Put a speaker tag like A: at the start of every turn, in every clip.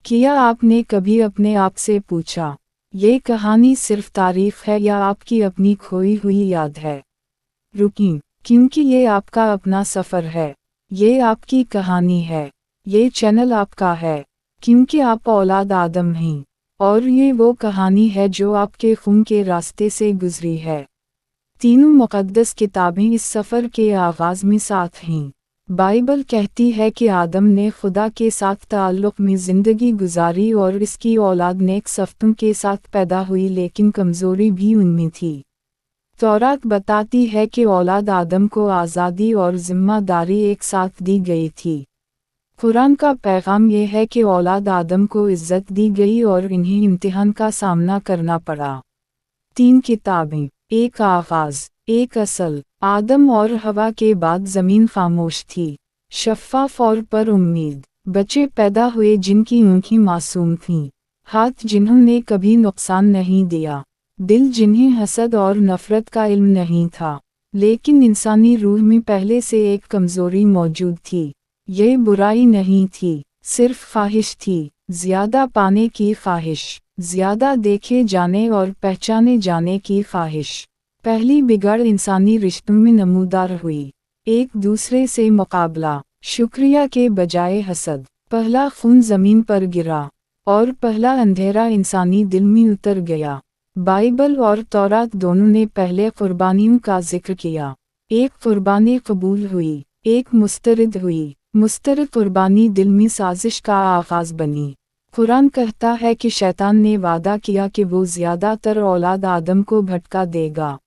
A: क्या आपने कभी अपने आप से पूछा, ये कहानी सिर्फ तारीफ है या आपकी अपनी खोई हुई याद है? रुकिए, क्योंकि ये आपका अपना सफ़र है, ये आपकी कहानी है, ये चैनल आपका है, क्योंकि आप औलाद आदम हैं, और ये वो कहानी है जो आपके खून के रास्ते से गुजरी है। तीनों मुक़द्दस किताबें इस सफ़र के आगाज़ में साथ हैं। बाइबल कहती है कि आदम ने खुदा के साथ ताल्लुक़ में ज़िंदगी गुजारी और इसकी औलाद नेक सफ़तों के साथ पैदा हुई, लेकिन कमज़ोरी भी उनमें थी। तौरात बताती है कि औलाद आदम को आज़ादी और ज़िम्मेदारी एक साथ दी गई थी। कुरान का पैगाम यह है कि औलाद आदम को इज़्ज़त दी गई और इन्हें इम्तिहान का सामना करना पड़ा। 3 किताबें, एक आगाज़, एक असल। आदम और हवा के बाद ज़मीन खामोश थी। शफ़ाफ़ और पर उम्मीद। बच्चे पैदा हुए जिनकी आँखें मासूम थीं, हाथ जिन्होंने कभी नुकसान नहीं दिया, दिल जिन्हें हसद और नफ़रत का इल्म नहीं था। लेकिन इंसानी रूह में पहले से एक कमज़ोरी मौजूद थी। ये बुराई नहीं थी, सिर्फ ख्वाहिश थी, ज़्यादा पाने की ख्वाहिश, ज़्यादा देखे जाने और पहचाने जाने की ख्वाहिश। पहली बिगड़ इंसानी रिश्तों में नमूदार हुई। एक दूसरे से मुकाबला, शुक्रिया के बजाय हसद। पहला खून ज़मीन पर गिरा, और पहला अंधेरा इंसानी दिल में उतर गया। बाइबल और तौरात दोनों ने पहले कुर्बानियों का जिक्र किया। एक कुर्बानी कबूल हुई, एक मुस्तरद हुई। मुस्तरद कुर्बानी दिल में साजिश का आगाज़ बनी। कुरान कहता है कि शैतान ने वादा किया कि वो ज़्यादातर औलाद आदम को भटका देगा,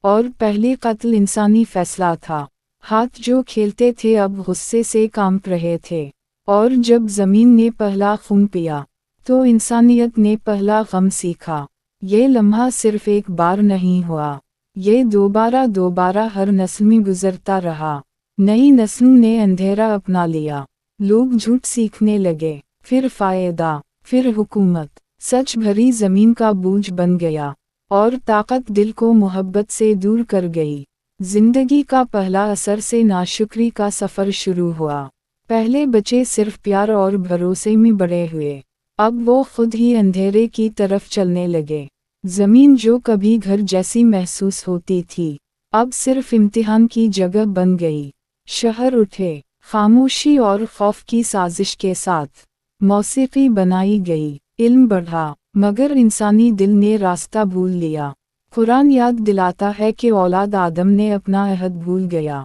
A: और पहले कत्ल इंसानी फैसला था। हाथ जो खेलते थे अब गुस्से से कांप रहे थे, और जब ज़मीन ने पहला खून पिया, तो इंसानियत ने पहला गम सीखा। ये लम्हा सिर्फ एक बार नहीं हुआ, ये दोबारा हर नस्ल में गुजरता रहा। नई नस्लों ने अंधेरा अपना लिया, लोग झूठ सीखने लगे, फिर फ़ायदा, फिर हुकूमत। सच भरी ज़मीन का बोझ बन गया, और ताकत दिल को मोहब्बत से दूर कर गई। ज़िंदगी का पहला असर से नाशुक्री का सफ़र शुरू हुआ। पहले बच्चे सिर्फ प्यार और भरोसे में बड़े हुए, अब वो खुद ही अंधेरे की तरफ चलने लगे। ज़मीन जो कभी घर जैसी महसूस होती थी, अब सिर्फ इम्तिहान की जगह बन गई। शहर उठे, खामोशी और खौफ की साजिश के साथ। मौसीकी बनाई गई, इल्म बढ़ा, मगर इंसानी दिल ने रास्ता भूल लिया। कुरान याद दिलाता है कि औलाद आदम ने अपना अहद भूल गया।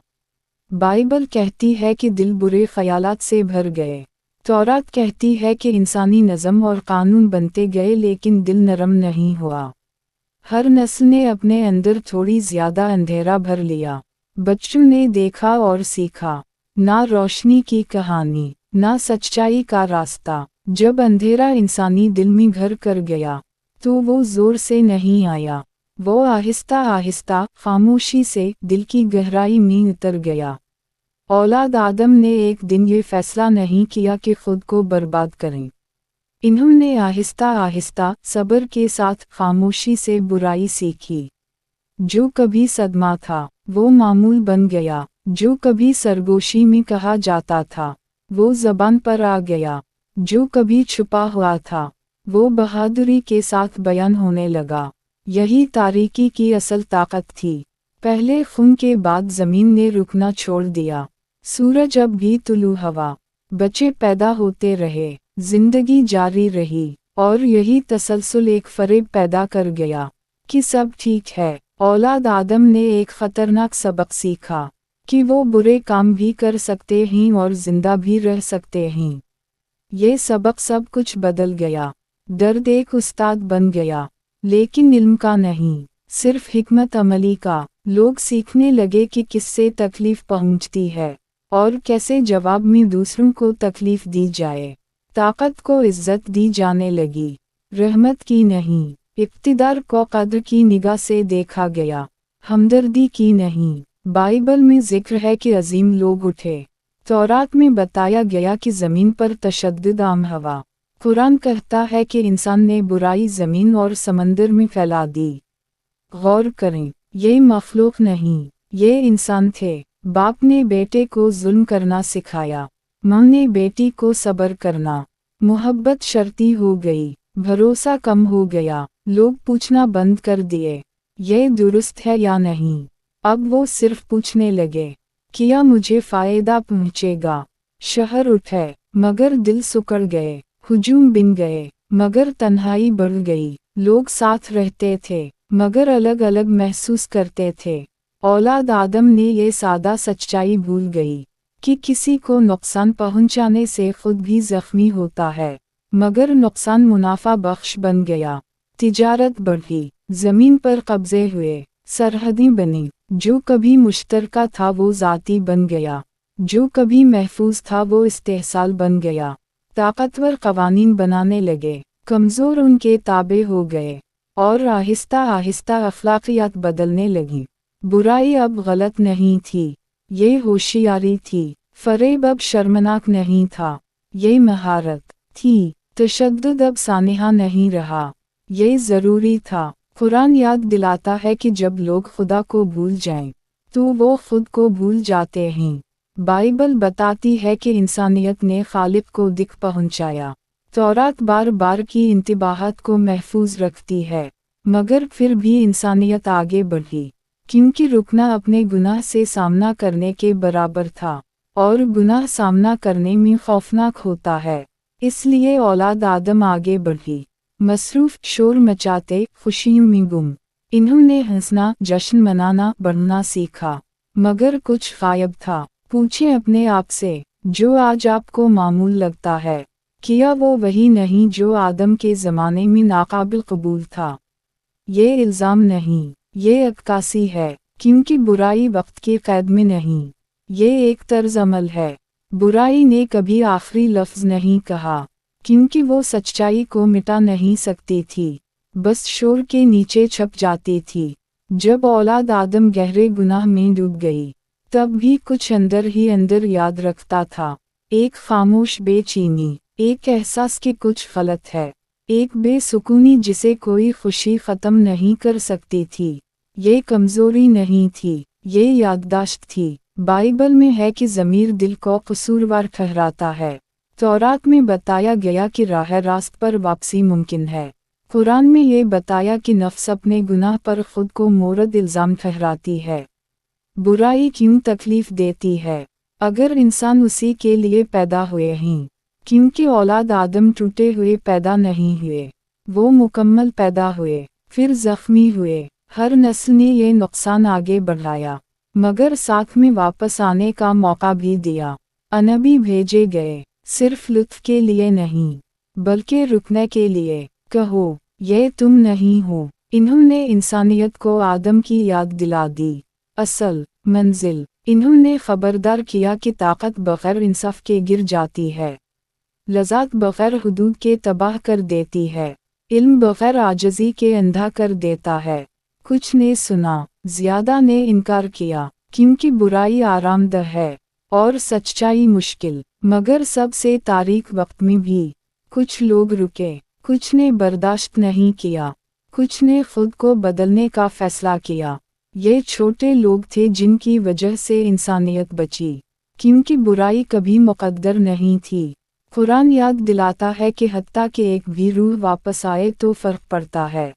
A: बाइबल कहती है कि दिल बुरे ख्यालात से भर गए। तौरात कहती है कि इंसानी नज़म और कानून बनते गए, लेकिन दिल नरम नहीं हुआ। हर नस्ल ने अपने अंदर थोड़ी ज़्यादा अंधेरा भर लिया। बच्चों ने देखा और सीखा, ना रोशनी की कहानी, ना सच्चाई का रास्ता। जब अंधेरा इंसानी दिल में घर कर गया, तो वो ज़ोर से नहीं आया, वो आहिस्ता आहिस्ता खामोशी से दिल की गहराई में उतर गया। औलाद आदम ने एक दिन ये फैसला नहीं किया कि खुद को बर्बाद करें। इन्होंने आहिस्ता आहिस्ता सब्र के साथ खामोशी से बुराई सीखी। जो कभी सदमा था, वो मामूल बन गया। जो कभी सरगोशी में कहा जाता था, वो ज़बान पर आ गया। जो कभी छुपा हुआ था, वो बहादुरी के साथ बयान होने लगा। यही तारीकी की असल ताकत थी। पहले खून के बाद ज़मीन ने रुकना छोड़ दिया। सूरज अब भी तुलू हवा, बच्चे पैदा होते रहे, ज़िंदगी जारी रही, और यही तसलसल एक फरेब पैदा कर गया कि सब ठीक है। औलाद आदम ने एक ख़तरनाक सबक सीखा कि वो बुरे काम भी कर सकते हैं और ज़िंदा भी रह सकते हैं। ये सबक सब कुछ बदल गया। दर्द एक उस्ताद बन गया, लेकिन इल्म का नहीं, सिर्फ हिकमत अमली का। लोग सीखने लगे कि किससे तकलीफ़ पहुंचती है, और कैसे जवाब में दूसरों को तकलीफ़ दी जाए। ताकत को इज़्ज़त दी जाने लगी, रहमत की नहीं। इक़्तिदार को कद्र की निगाह से देखा गया, हमदर्दी की नहीं। बाइबल में ज़िक्र है कि अजीम लोग उठे। तौरात में बताया गया कि ज़मीन पर तशद्दुद आम हवा। कुरान कहता है कि इंसान ने बुराई ज़मीन और समंदर में फैला दी। गौर करें, ये मखलूक नहीं, ये इंसान थे। बाप ने बेटे को जुल्म करना सिखाया, माँ ने बेटी को सब्र करना, मोहब्बत शर्ती हो गई, भरोसा कम हो गया, लोग पूछना बंद कर दिए, ये दुरुस्त है या नहीं। अब वो सिर्फ पूछने लगे, क्या मुझे फ़ायदा पहुँचेगा। शहर उठे, मगर दिल सुकड़ गए, हुजूम बिन गए, मगर तन्हाई बढ़ गई। लोग साथ रहते थे, मगर अलग अलग महसूस करते थे। औलाद आदम ने ये सादा सच्चाई भूल गई कि किसी को नुकसान पहुंचाने से खुद भी जख्मी होता है, मगर नुकसान मुनाफा बख्श बन गया। तिजारत बढ़ी, ज़मीन पर कब्जे हुए, सरहदें बनी। जो कभी मुश्तरका था वो ज़ाती बन गया, जो कभी महफूज था वो इस्तेहसाल बन गया। ताकतवर कवानीन बनाने लगे, कमज़ोर उनके ताबे हो गए, और आहिस्ता आहिस्ता अखलाकियात बदलने लगीं। बुराई अब गलत नहीं थी, ये होशियारी थी। फरेब अब शर्मनाक नहीं था, ये महारत थी। तशद्दुद अब सानेहा नहीं रहा, ये ज़रूरी था। कुरान याद दिलाता है कि जब लोग खुदा को भूल जाएं, तो वो खुद को भूल जाते हैं। बाइबल बताती है कि इंसानियत ने खालिक को दिख पहुंचाया। तौरात बार बार की इंतबाहत को महफूज रखती है, मगर फिर भी इंसानियत आगे बढ़ी, क्योंकि रुकना अपने गुनाह से सामना करने के बराबर था, और गुनाह सामना करने में खौफनाक होता है। इसलिए औलाद आदम आगे बढ़ी, मसरूफ शोर मचाते, खुशियों में गुम। इन्होंने हंसना, जश्न मनाना, बढ़ना सीखा, मगर कुछ गायब था। पूछें अपने आप से, जो आज आपको मामूल लगता है, क्या वो वही नहीं जो आदम के ज़माने में नाकाबिल कबूल था। ये इल्ज़ाम नहीं, ये अक्कासी है, क्योंकि बुराई वक्त के कैद में नहीं, ये एक तर्ज अमल है। बुराई ने कभी आखिरी लफ्ज़ नहीं कहा, क्योंकि वो सच्चाई को मिटा नहीं सकती थी, बस शोर के नीचे छप जाती थी। जब औलाद आदम गहरे गुनाह में डूब गई, तब भी कुछ अंदर ही अंदर याद रखता था। एक खामोश बेचैनी, एक एहसास कि कुछ गलत है, एक बेसुकूनी जिसे कोई खुशी ख़त्म नहीं कर सकती थी। ये कमज़ोरी नहीं थी, ये याददाश्त थी। बाइबल में है कि ज़मीर दिल को कसूरवार ठहराता है। तौरात में बताया गया कि राह रास्त पर वापसी मुमकिन है। कुरान में ये बताया कि नफ्स अपने गुनाह पर खुद को मोरद इल्ज़ाम ठहराती है। बुराई क्यों तकलीफ़ देती है? अगर इंसान उसी के लिए पैदा हुए हैं, क्योंकि औलाद आदम टूटे हुए पैदा नहीं हुए, वो मुकम्मल पैदा हुए, फिर ज़ख्मी हुए। हर नस्ल ने ये नुकसान आगे बढ़ाया, मगर साथ में वापस आने का मौका भी दिया। अनबी भेजे गए, सिर्फ लुत्फ के लिए नहीं, बल्कि रुकने के लिए। कहो, ये तुम नहीं हो। इन्होंने इंसानियत को आदम की याद दिला दी, असल मंजिल। इन्होंने खबरदार किया कि ताकत बग़ैर इंसाफ के गिर जाती है, लज़्ज़त बग़ैर हुदूद के तबाह कर देती है, इल्म बग़ैर आजिज़ी के अंधा कर देता है। कुछ ने सुना, ज़्यादा ने इनकार किया, क्योंकि बुराई आरामदह है और सच्चाई मुश्किल। मगर सबसे तारीक वक्त में भी कुछ लोग रुके, कुछ ने बर्दाश्त नहीं किया, कुछ ने खुद को बदलने का फ़ैसला किया। ये छोटे लोग थे जिनकी वजह से इंसानियत बची, क्योंकि बुराई कभी मुक़द्दर नहीं थी। कुरान याद दिलाता है कि हत्ता कि एक भी रूह वापस आए तो फ़र्क पड़ता है।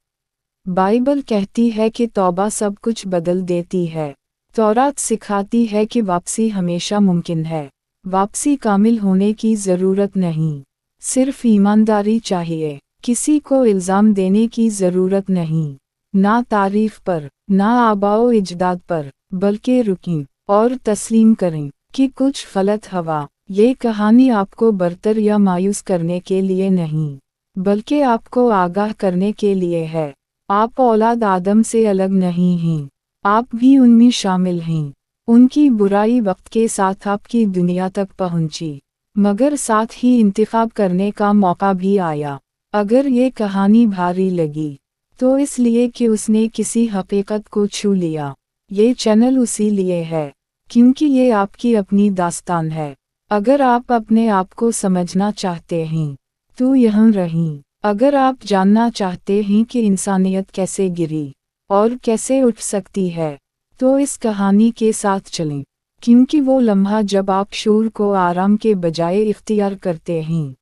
A: बाइबल कहती है कि तौबा सब कुछ बदल देती है। तौरात सिखाती है कि वापसी हमेशा मुमकिन है। वापसी कामिल होने की ज़रूरत नहीं, सिर्फ ईमानदारी चाहिए। किसी को इल्ज़ाम देने की ज़रूरत नहीं, ना तारीफ़ पर, ना आबाओ इजदाद पर, बल्कि रुकें और तस्लीम करें कि कुछ गलत हवा। ये कहानी आपको बरतर या मायूस करने के लिए नहीं, बल्कि आपको आगाह करने के लिए है। आप औलाद आदम से अलग नहीं हैं, आप भी उनमें शामिल हैं। उनकी बुराई वक्त के साथ आपकी दुनिया तक पहुंची, मगर साथ ही इंतखाब करने का मौका भी आया। अगर ये कहानी भारी लगी, तो इसलिए कि उसने किसी हकीकत को छू लिया। ये चैनल उसी लिए है, क्योंकि ये आपकी अपनी दास्तान है। अगर आप अपने आप को समझना चाहते हैं, तो यहाँ रहें। अगर आप जानना चाहते हैं कि इंसानियत कैसे गिरी और कैसे उठ सकती है, तो इस कहानी के साथ चलें, क्योंकि वो लम्हा जब आप शूर को आराम के बजाय इख्तियार करते हैं,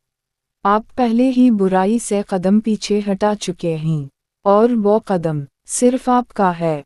A: आप पहले ही बुराई से कदम पीछे हटा चुके हैं और वो कदम सिर्फ आपका है।